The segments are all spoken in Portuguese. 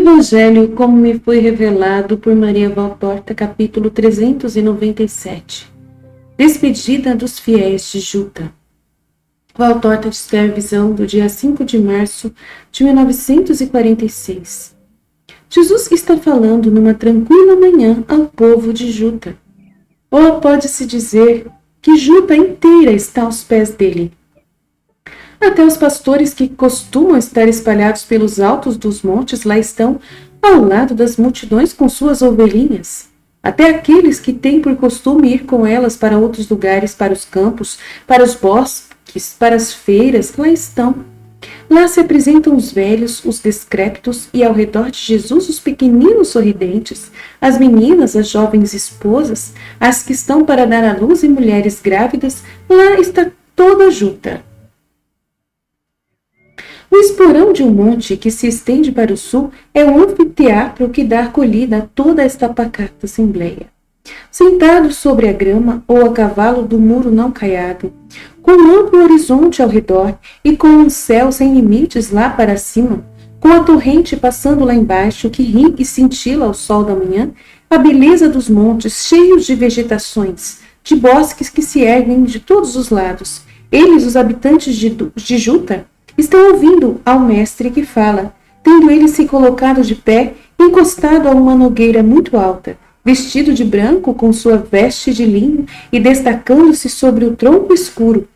Evangelho como me foi revelado por Maria Valtorta, capítulo 397. Despedida dos fiéis de Juta. Valtorta descreve a visão do dia 5 de março de 1946. Jesus está falando numa tranquila manhã ao povo de Juta. Ou pode-se dizer que Juta inteira está aos pés dele. Até os pastores que costumam estar espalhados pelos altos dos montes lá estão ao lado das multidões com suas ovelhinhas. Até aqueles que têm por costume ir com elas para outros lugares, para os campos, para os bosques, para as feiras, lá estão. Lá se apresentam os velhos, os decrépitos e ao redor de Jesus os pequeninos sorridentes, as meninas, as jovens esposas, as que estão para dar à luz e mulheres grávidas, lá está toda a Juta. O esporão de um monte que se estende para o sul é o anfiteatro que dá acolhida a toda esta pacata assembleia. Sentados sobre a grama ou a cavalo do muro não caiado, com um amplo horizonte ao redor e com um céu sem limites lá para cima, com a torrente passando lá embaixo que ri e cintila ao sol da manhã, a beleza dos montes cheios de vegetações, de bosques que se erguem de todos os lados. Eles, os habitantes de Juta, estão ouvindo ao mestre que fala, tendo ele se colocado de pé, encostado a uma nogueira muito alta, vestido de branco com sua veste de linho e destacando-se sobre o tronco escuro,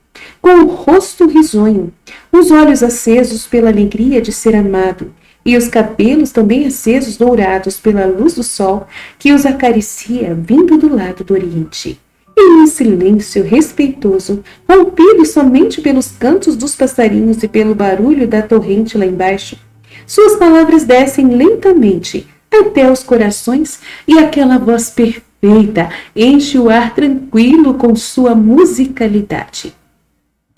com o rosto risonho, os olhos acesos pela alegria de ser amado, e os cabelos também acesos dourados pela luz do sol que os acaricia vindo do lado do oriente. Em um silêncio respeitoso, rompido somente pelos cantos dos passarinhos e pelo barulho da torrente lá embaixo, suas palavras descem lentamente até os corações e aquela voz perfeita enche o ar tranquilo com sua musicalidade.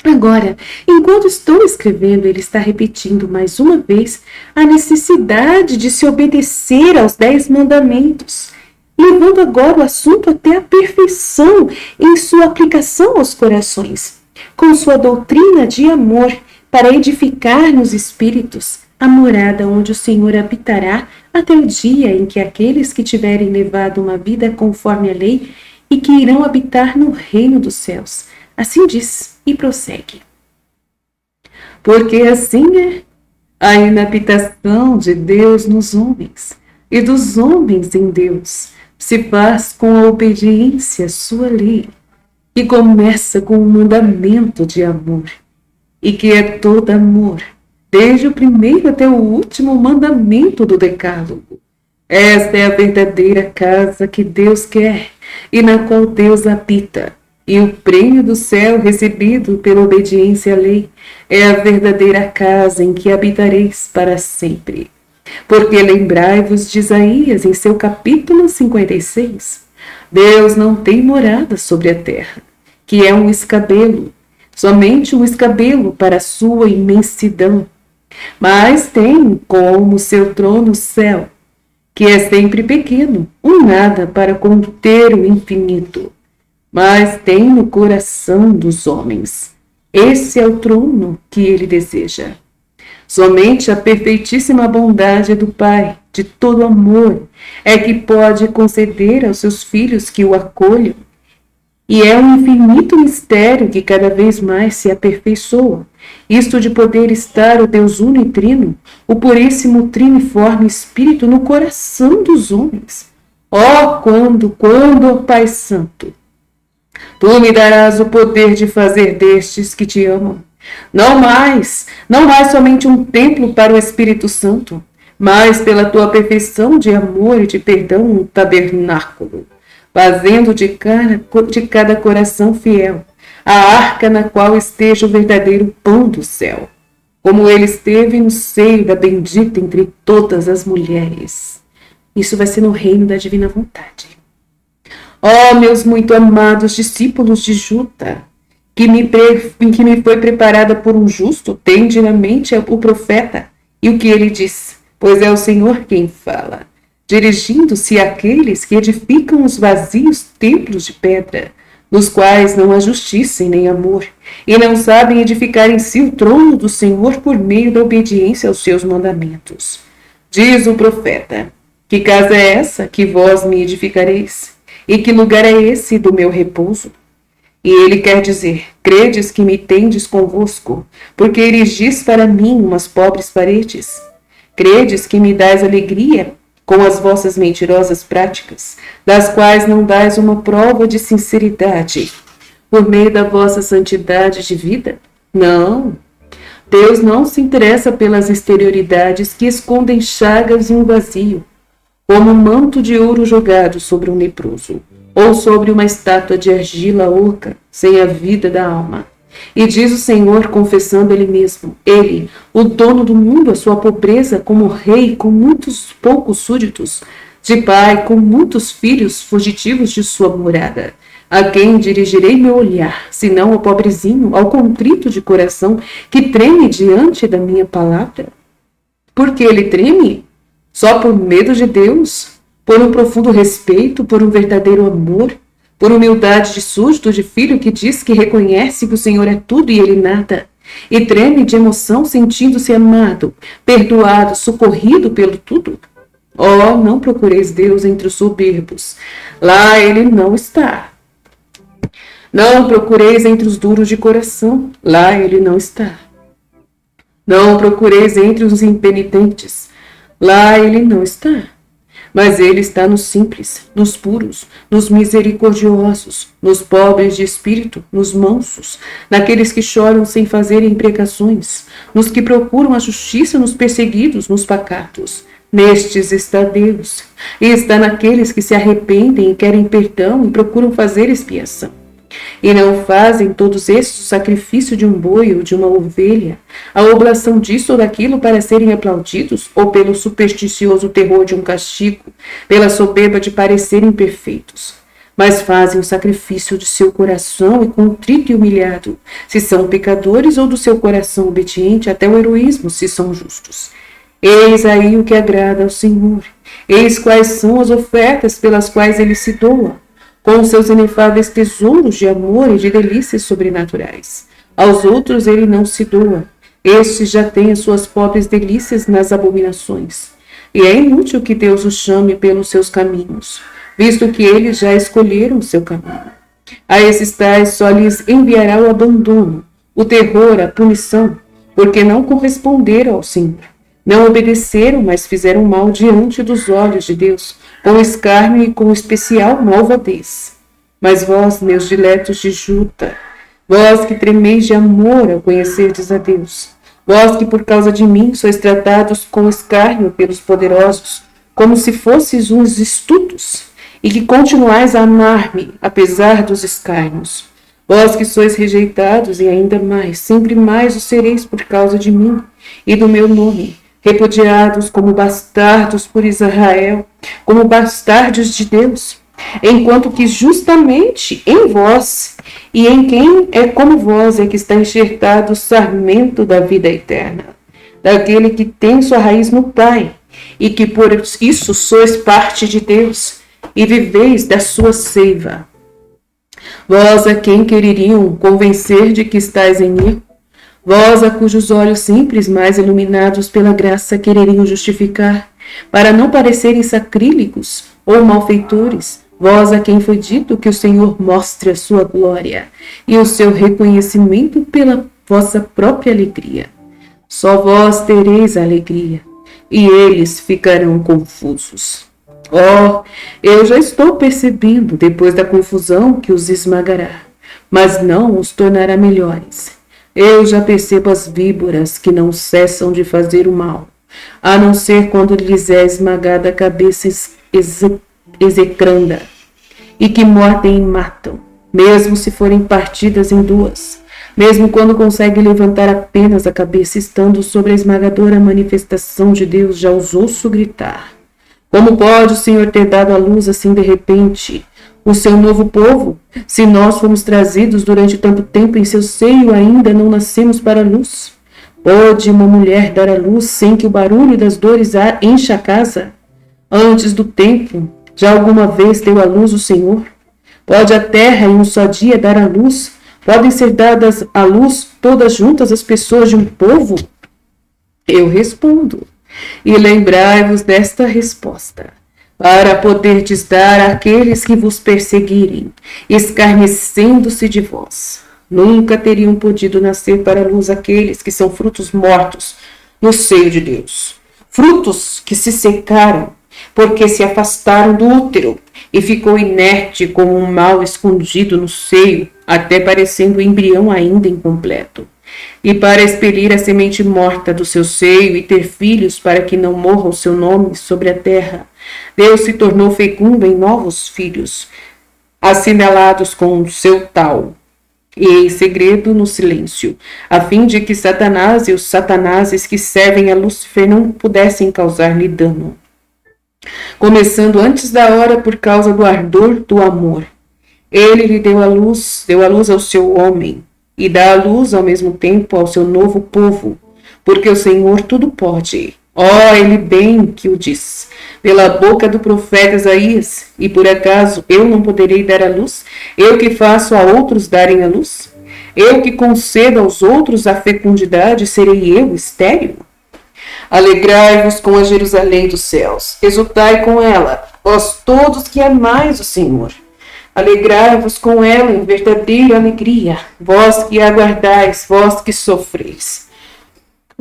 Agora, enquanto estou escrevendo, ele está repetindo mais uma vez a necessidade de se obedecer aos 10 mandamentos, levando agora o assunto até a perfeição em sua aplicação aos corações, com sua doutrina de amor para edificar nos espíritos a morada onde o Senhor habitará até o dia em que aqueles que tiverem levado uma vida conforme a lei e que irão habitar no reino dos céus. Assim diz e prossegue. Porque assim é a inabitação de Deus nos homens e dos homens em Deus, se faz com a obediência à sua lei, e começa com um mandamento de amor, e que é todo amor, desde o primeiro até o último mandamento do decálogo. Esta é a verdadeira casa que Deus quer, e na qual Deus habita, e o prêmio do céu recebido pela obediência à lei é a verdadeira casa em que habitareis para sempre. Porque lembrai-vos de Isaías em seu capítulo 56, Deus não tem morada sobre a terra, que é um escabelo, somente um escabelo para a sua imensidão, mas tem como seu trono o céu, que é sempre pequeno, um nada para conter o infinito, mas tem no coração dos homens. Esse é o trono que ele deseja. Somente a perfeitíssima bondade do Pai, de todo amor, é que pode conceder aos seus filhos que o acolham. E é um infinito mistério que cada vez mais se aperfeiçoa. Isto de poder estar o Deus uno e trino, o puríssimo triniforme Espírito no coração dos homens. Oh, quando, ó Pai Santo, tu me darás o poder de fazer destes que te amam, não mais somente um templo para o Espírito Santo, mas pela tua perfeição de amor e de perdão um tabernáculo, fazendo de cada coração fiel a arca na qual esteja o verdadeiro pão do céu, como ele esteve no seio da bendita entre todas as mulheres. Isso vai ser no reino da divina vontade. Ó, meus muito amados discípulos de Juta, que me foi preparada por um justo, tende na mente o profeta e o que ele diz, pois é o Senhor quem fala, dirigindo-se àqueles que edificam os vazios templos de pedra, nos quais não há justiça e nem amor, e não sabem edificar em si o trono do Senhor por meio da obediência aos seus mandamentos. Diz o profeta: que casa é essa que vós me edificareis? E que lugar é esse do meu repouso? E ele quer dizer: credes que me tendes convosco, porque erigis para mim umas pobres paredes? Credes que me dais alegria com as vossas mentirosas práticas, das quais não dais uma prova de sinceridade, por meio da vossa santidade de vida? Não. Deus não se interessa pelas exterioridades que escondem chagas e um vazio, como um manto de ouro jogado sobre um leproso, ou sobre uma estátua de argila oca, sem a vida da alma. E diz o Senhor, confessando Ele mesmo, Ele, o dono do mundo, a sua pobreza, como rei com muitos poucos súditos, de pai com muitos filhos fugitivos de sua morada. A quem dirigirei meu olhar, senão ao pobrezinho, ao contrito de coração, que treme diante da minha palavra? Porque ele treme? Só por medo de Deus? Por um profundo respeito, por um verdadeiro amor? Por humildade de súdito, de filho que diz que reconhece que o Senhor é tudo e ele nada? E treme de emoção, sentindo-se amado, perdoado, socorrido pelo tudo? Oh, não procureis Deus entre os soberbos. Lá ele não está. Não procureis entre os duros de coração, lá ele não está. Não procureis entre os impenitentes, lá ele não está. Mas ele está nos simples, nos puros, nos misericordiosos, nos pobres de espírito, nos mansos, naqueles que choram sem fazerem imprecações, nos que procuram a justiça, nos perseguidos, nos pacatos. Nestes está Deus, e está naqueles que se arrependem e querem perdão e procuram fazer expiação. E não fazem todos estes o sacrifício de um boi ou de uma ovelha, a oblação disso ou daquilo para serem aplaudidos, ou pelo supersticioso terror de um castigo, pela soberba de parecerem perfeitos. Mas fazem o sacrifício de seu coração e contrito e humilhado, se são pecadores, ou do seu coração obediente até o heroísmo, se são justos. Eis aí o que agrada ao Senhor. Eis quais são as ofertas pelas quais ele se doa, com os seus inefáveis tesouros de amor e de delícias sobrenaturais. Aos outros ele não se doa. Estes já têm as suas pobres delícias nas abominações. E é inútil que Deus os chame pelos seus caminhos, visto que eles já escolheram o seu caminho. A esses tais só lhes enviará o abandono, o terror, a punição, porque não corresponderam ao Senhor. Não obedeceram, mas fizeram mal diante dos olhos de Deus, com escárnio e com especial malvadez. Mas vós, meus diletos de Juda, vós que tremeis de amor ao conhecerdes a Deus, vós que por causa de mim sois tratados com escárnio pelos poderosos, como se fosseis uns estultos, e que continuais a amar-me, apesar dos escárnios. Vós que sois rejeitados e ainda mais, sempre mais o sereis por causa de mim e do meu nome, repudiados como bastardos por Israel, como bastardos de Deus, enquanto que justamente em vós e em quem é como vós é que está enxertado o sarmento da vida eterna, daquele que tem sua raiz no Pai, e que por isso sois parte de Deus, e viveis da sua seiva. Vós a quem quereriam convencer de que estáis em erro, vós a cujos olhos simples, mais iluminados pela graça, quereriam justificar, para não parecerem sacrílegos ou malfeitores, vós a quem foi dito que o Senhor mostre a sua glória e o seu reconhecimento pela vossa própria alegria. Só vós tereis a alegria, e eles ficarão confusos. Oh, eu já estou percebendo, depois da confusão, que os esmagará, mas não os tornará melhores. Eu já percebo as víboras que não cessam de fazer o mal, a não ser quando lhes é esmagada a cabeça execranda, e que mordem e matam, mesmo se forem partidas em duas, mesmo quando conseguem levantar apenas a cabeça estando sobre a esmagadora manifestação de Deus, já os ouço gritar. Como pode o Senhor ter dado à luz assim de repente o seu novo povo, se nós fomos trazidos durante tanto tempo em seu seio, ainda não nascemos para a luz? Pode uma mulher dar à luz sem que o barulho das dores encha a casa? Antes do tempo, já alguma vez deu à luz o Senhor? Pode a terra em um só dia dar à luz? Podem ser dadas à luz todas juntas as pessoas de um povo? Eu respondo, E lembrai-vos desta resposta, para poderdes dar àqueles que vos perseguirem, escarnecendo-se de vós. Nunca teriam podido nascer para a luz aqueles que são frutos mortos no seio de Deus. Frutos que se secaram, porque se afastaram do útero e ficou inerte como um mal escondido no seio, até parecendo um embrião ainda incompleto. E para expelir a semente morta do seu seio e ter filhos para que não morra o seu nome sobre a terra, Deus se tornou fecundo em novos filhos, assinalados com o seu tal, e em segredo no silêncio, a fim de que Satanás e os satanases que servem a Lúcifer não pudessem causar-lhe dano. Começando antes da hora por causa do ardor do amor. Ele lhe deu a luz ao seu homem, e dá a luz ao mesmo tempo ao seu novo povo, porque o Senhor tudo pode. Ele bem que o diz, pela boca do profeta Isaías, e por acaso eu não poderei dar a luz? Eu que faço a outros darem a luz? Eu que concedo aos outros a fecundidade, serei eu estéril? Alegrai-vos com a Jerusalém dos céus, exultai com ela, vós todos que amais o Senhor. Alegrai-vos com ela em verdadeira alegria, vós que aguardais, vós que sofreis.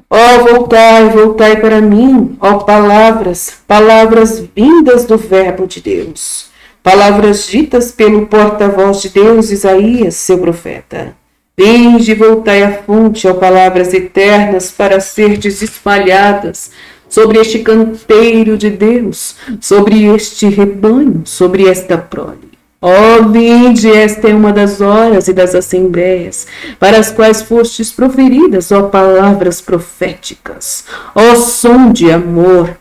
Voltai, voltai para mim, palavras vindas do verbo de Deus, palavras ditas pelo porta-voz de Deus, Isaías, seu profeta. Vinde, voltai à fonte, palavras eternas para serdes espalhadas sobre este canteiro de Deus, sobre este rebanho, sobre esta prole. Vinde, esta é uma das horas e das assembleias, para as quais fostes proferidas, palavras proféticas, som de amor,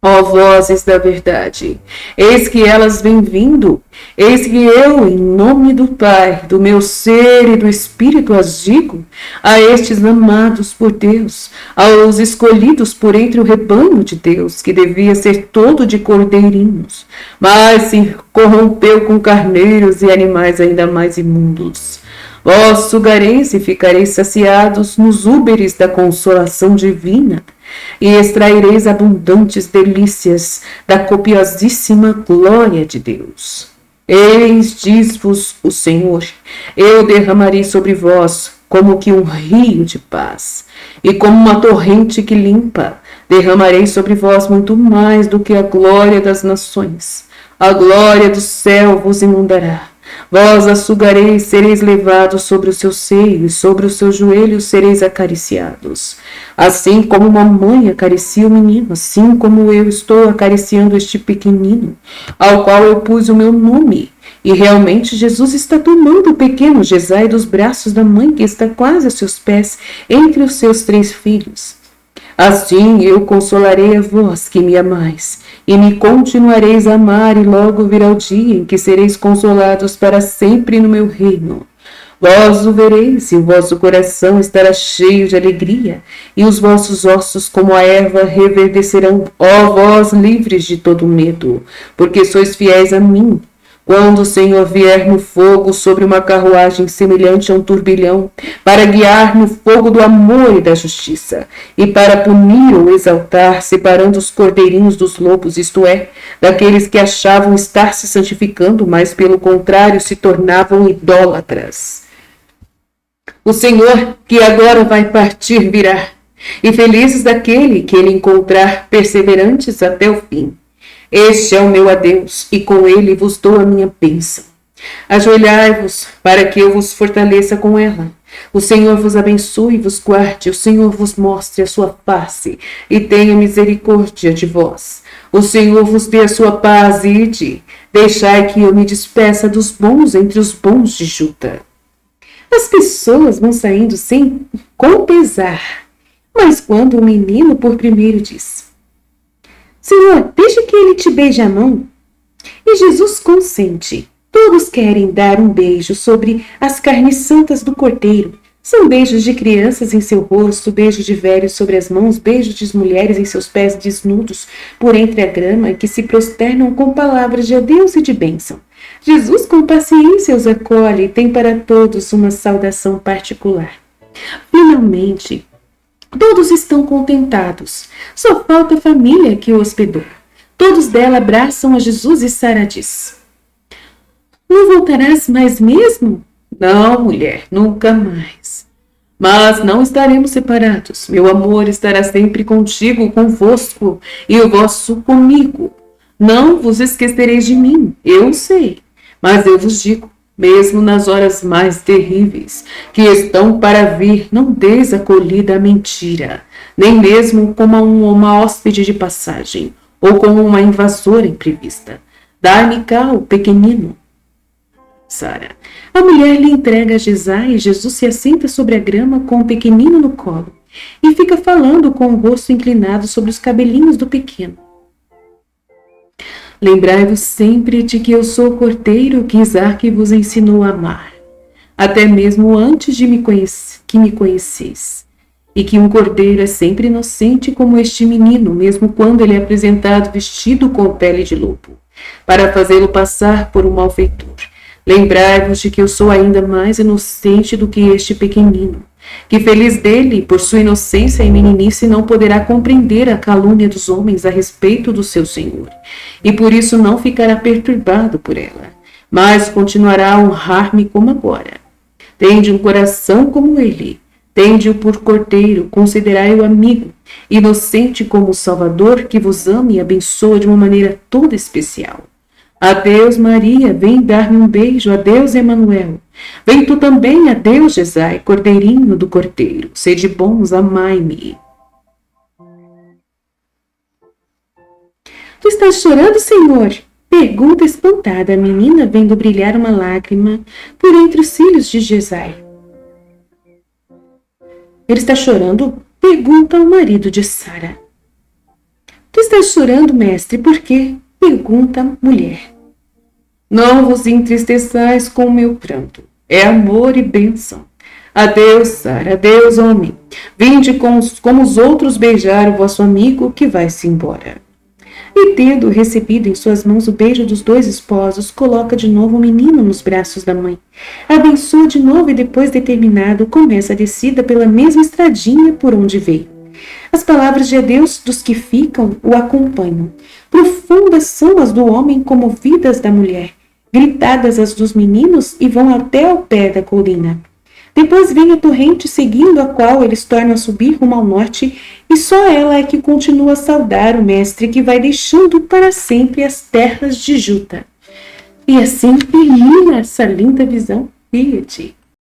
vozes da verdade. Eis que elas vêm vindo, eis que eu, em nome do Pai, do meu ser e do Espírito, as digo a estes amados por Deus, aos escolhidos por entre o rebanho de Deus, que devia ser todo de cordeirinhos, mas se corrompeu com carneiros e animais ainda mais imundos. Vós sugareis e ficareis saciados nos úberes da consolação divina, e extraireis abundantes delícias da copiosíssima glória de Deus. Eis, diz-vos o Senhor, eu derramarei sobre vós como que um rio de paz, e como uma torrente que limpa, derramarei sobre vós muito mais do que a glória das nações. A glória do céu vos inundará. Vós a sugareis, sereis levados sobre o seu seio, e sobre os seus joelhos sereis acariciados. Assim como uma mãe acaricia o menino, assim como eu estou acariciando este pequenino, ao qual eu pus o meu nome. E realmente Jesus está tomando o pequeno Jesai dos braços da mãe, que está quase a seus pés, entre os seus 3 filhos. Assim eu consolarei a vós que me amais, e me continuareis a amar, e logo virá o dia em que sereis consolados para sempre no meu reino. Vós o vereis, e o vosso coração estará cheio de alegria, e os vossos ossos como a erva reverdecerão, vós livres de todo medo, porque sois fiéis a mim. Quando o Senhor vier no fogo sobre uma carruagem semelhante a um turbilhão, para guiar no fogo do amor e da justiça, e para punir ou exaltar, separando os cordeirinhos dos lobos, isto é, daqueles que achavam estar se santificando, mas pelo contrário se tornavam idólatras. O Senhor, que agora vai partir, virá, e felizes daquele que ele encontrar perseverantes até o fim. Este é o meu adeus, e com ele vos dou a minha bênção. Ajoelhai-vos, para que eu vos fortaleça com ela. O Senhor vos abençoe e vos guarde, o Senhor vos mostre a sua face, e tenha misericórdia de vós. O Senhor vos dê a sua paz, e ide, deixai que eu me despeça dos bons entre os bons de Juda. As pessoas vão saindo com pesar, mas quando o menino por primeiro diz: Senhor, deixa que ele te beije a mão. E Jesus consente. Todos querem dar um beijo sobre as carnes santas do cordeiro. São beijos de crianças em seu rosto, beijos de velhos sobre as mãos, beijos de mulheres em seus pés desnudos por entre a grama, que se prosternam com palavras de adeus e de bênção. Jesus com paciência os acolhe e tem para todos uma saudação particular. Finalmente, Todos estão contentados. Só falta a família que o hospedou. Todos dela abraçam a Jesus e Sara diz: Não voltarás mais mesmo? Não, mulher, nunca mais. Mas não estaremos separados. Meu amor estará sempre contigo, convosco, e o vosso comigo. Não vos esquecereis de mim, eu sei. Mas eu vos digo, mesmo nas horas mais terríveis que estão para vir, não deis acolhida à mentira, nem mesmo como uma hóspede de passagem, ou como uma invasora imprevista. Dai-me cá o pequenino. Sara. A mulher lhe entrega a Jesai e Jesus se assenta sobre a grama com o pequenino no colo e fica falando com o rosto inclinado sobre os cabelinhos do pequeno. Lembrai-vos sempre de que eu sou o cordeiro que Isaque vos ensinou a amar, até mesmo antes de que me conheceis, e que um cordeiro é sempre inocente como este menino, mesmo quando ele é apresentado vestido com pele de lobo, para fazê-lo passar por um malfeitor. Lembrai-vos de que eu sou ainda mais inocente do que este pequenino, que feliz dele, por sua inocência e meninice, não poderá compreender a calúnia dos homens a respeito do seu Senhor, e por isso não ficará perturbado por ela, mas continuará a honrar-me como agora. Tende um coração como ele, tende-o por cordeiro, considerai-o amigo, inocente como o Salvador, que vos ama e abençoa de uma maneira toda especial. Adeus, Maria, vem dar-me um beijo. Adeus, Emanuel. Vem tu também, adeus, Jesai, cordeirinho do cordeiro. Sede bons, amai-me. Tu estás chorando, Senhor? Pergunta espantada a menina, vendo brilhar uma lágrima por entre os cílios de Jesai. Ele está chorando? Pergunta ao marido de Sara. Tu estás chorando, mestre, por quê? Pergunta a mulher. Não vos entristeçais com o meu pranto. É amor e bênção. Adeus, Sara, adeus, homem. Vinde como os outros beijar o vosso amigo que vai-se embora. E tendo recebido em suas mãos o beijo dos dois esposos, coloca de novo o menino nos braços da mãe. Abençoa de novo e depois de terminado, começa a descida pela mesma estradinha por onde veio. As palavras de adeus dos que ficam o acompanham. Profundas são as do homem comovidas da mulher, gritadas as dos meninos e vão até ao pé da colina. Depois vem a torrente seguindo a qual eles tornam a subir rumo ao norte e só ela é que continua a saudar o mestre que vai deixando para sempre as terras de Juta. E assim termina essa linda visão. Fiat.